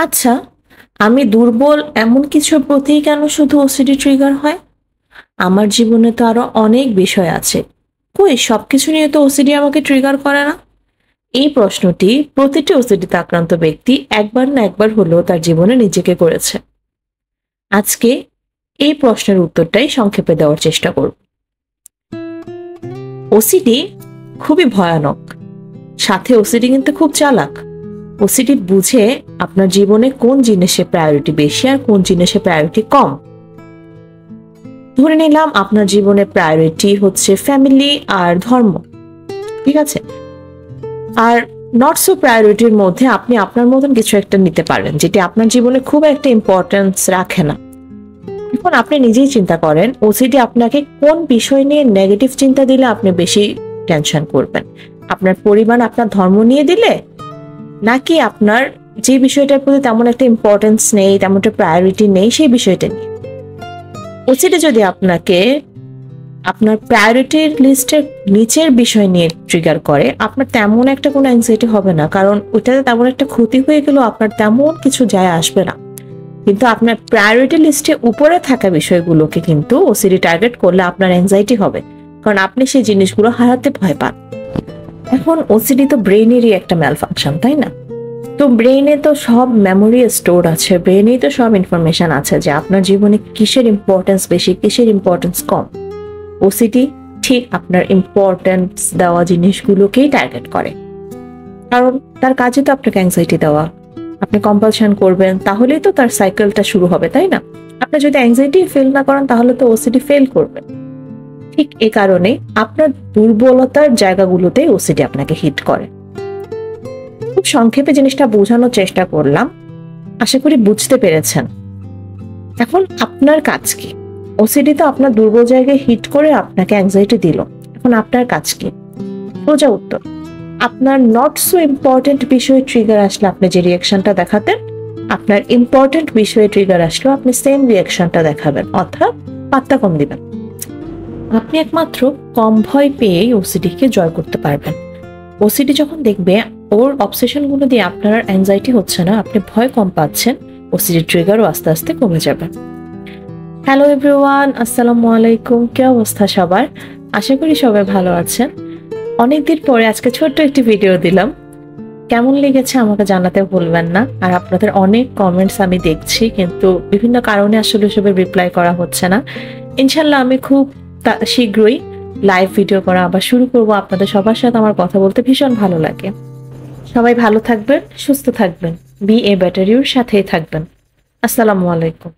আচ্ছা, আমি দুর্বল এমন কিছুর প্রতিই কেন শুধু ওসিডি ট্রিগার হয়? আমার জীবনে তো আরো অনেক বিষয় আছে। কই সবকিছু নিয়ে তো ওসিডি আমাকে ট্রিগার করে না? এই প্রশ্নটি প্রতিটি ওসিডিতে আক্রান্ত ব্যক্তি একবার না একবার হলেও তার জীবনে নিজেকে করেছে। আজকে এই প্রশ্নের উত্তরটাই সংক্ষেপে দেওয়ার চেষ্টা করব। ওসিডি খুবই ভয়ানক, সাথে ওসিডি কিন্তু খুব চালাক। ওসিডি বুঝে আপনার জীবনে কোন জিনিসের প্রায়োরিটি বেশি আর কোন জিনিসের প্রায়োরিটি কম। ধরে নিলাম আপনার জীবনে প্রায়োরিটি হচ্ছে ফ্যামিলি আর ধর্ম, ঠিক আছে? আর নট সো প্রায়োরিটির মধ্যে আপনি আপনার মতন কিছু একটা নিতে পারেন যেটি আপনার জীবনে খুব একটা ইম্পর্টেন্স রাখে না। এখন আপনি নিজেই চিন্তা করেন ওসিডি আপনাকে কোন বিষয় নিয়ে নেগেটিভ চিন্তা দিলে আপনি বেশি টেনশন করবেন। আপনার পরিবার আপনার ধর্ম নিয়ে দিলে, নাকি আপনার যে বিষয়টার প্রতি তেমন একটা ইম্পর্টেন্স নেই, তেমন একটা প্রায়োরিটি নেই সেই বিষয়টা নিয়ে? ওসিডি যদি আপনাকে আপনার প্রায়োরিটির লিস্টের নিচের বিষয় নিয়ে ট্রিগার করে, আপনার তেমন একটা কোনো অ্যাংজাইটি হবে না, কারণ ওইটাতে তেমন একটা ক্ষতি হয়ে গেলেও আপনার তেমন কিছু যায় আসবে না। কিন্তু আপনার প্রায়োরিটি লিস্টে উপরে থাকা বিষয়গুলোকে কিন্তু ওসিডি টার্গেট করলে আপনার অ্যাংজাইটি হবে, কারণ আপনি সেই জিনিসগুলো হারাতে ভয় পান। এখন ওসিডি তো ব্রেইনেরই একটা ম্যালফাংশন, তাই না? তো ব্রেইনে তো সব মেমোরি স্টোর আছে, ব্রেইনেই তো সব ইনফরমেশন আছে যে আপনার জীবনে কিসের ইম্পর্টেন্স বেশি, কিসের ইম্পর্টেন্স কম। ওসিডি ঠিক আপনার ইম্পর্টেন্স দেওয়া জিনিসগুলোকেই টার্গেট করে, কারণ তার কাজে তো আপনাকে অ্যাংজাইটি দেওয়া। আপনি কম্পালশন করবেন, তাহলেই তো তার সাইকেলটা শুরু হবে, তাই না? আপনি যদি অ্যাংজাইটি ফেল না করেন তাহলে তো ওসিডি ফেল করবে। ঠিক এই কারণে আপনার দুর্বলতার জায়গাগুলোতেই ওসিডি আপনাকে হিট করে। খুব সংক্ষেপে জিনিসটা বোঝানোর চেষ্টা করলাম, আশা করি বুঝতে পেরেছেন। এখন আপনার কাজ কি? ওসিডি তো আপনার দুর্বল জায়গায় হিট করে আপনাকে অ্যাংজাইটি দিল, এখন আপনার কাজ কি? সোজা উত্তর, আপনার নট সো ইম্পর্টেন্ট বিষয়ে ট্রিগার আসলে আপনি যে রিয়াকশনটা দেখাতেন, আপনার ইম্পর্টেন্ট বিষয়ে ট্রিগার আসলেও আপনি সেম রিয়াকশনটা দেখাবেন, অর্থাৎ পাত্তা কম দিবেন। আপনি একমাত্র কম ভয় পেয়েই ওসিডিকে জয় করতে পারবেন। ওসিডি যখন দেখবে ওর অবসেশনগুলো দিয়ে আপনার অ্যাংজাইটি হচ্ছে না, আপনি ভয় কম পাচ্ছেন, ওসিডি ট্রিগারও আস্তে আস্তে কমে যাবে। হ্যালো এভরিওয়ান, আসসালামু আলাইকুম। কি অবস্থা সবার? আশা করি সবাই ভালো আছেন। অনেকদিন পরে আজকে ছোট্ট একটি ভিডিও দিলাম। কেমন লেগেছে আমাকে জানাতে ভুলবেন না। আর আপনাদের অনেক কমেন্টস আমি দেখছি, কিন্তু বিভিন্ন কারণে আসলে সবের রিপ্লাই করা হচ্ছে না। ইনশাল্লাহ আমি খুব শীঘ্রই লাইভ ভিডিও করা আবার শুরু করব। আপনাদের সবার সাথে আমার কথা বলতে ভীষণ ভালো লাগে। সবাই ভালো থাকবেন, সুস্থ থাকবেন, বি এ বেটার ইউর সাথেই থাকবেন। আসসালামু আলাইকুম।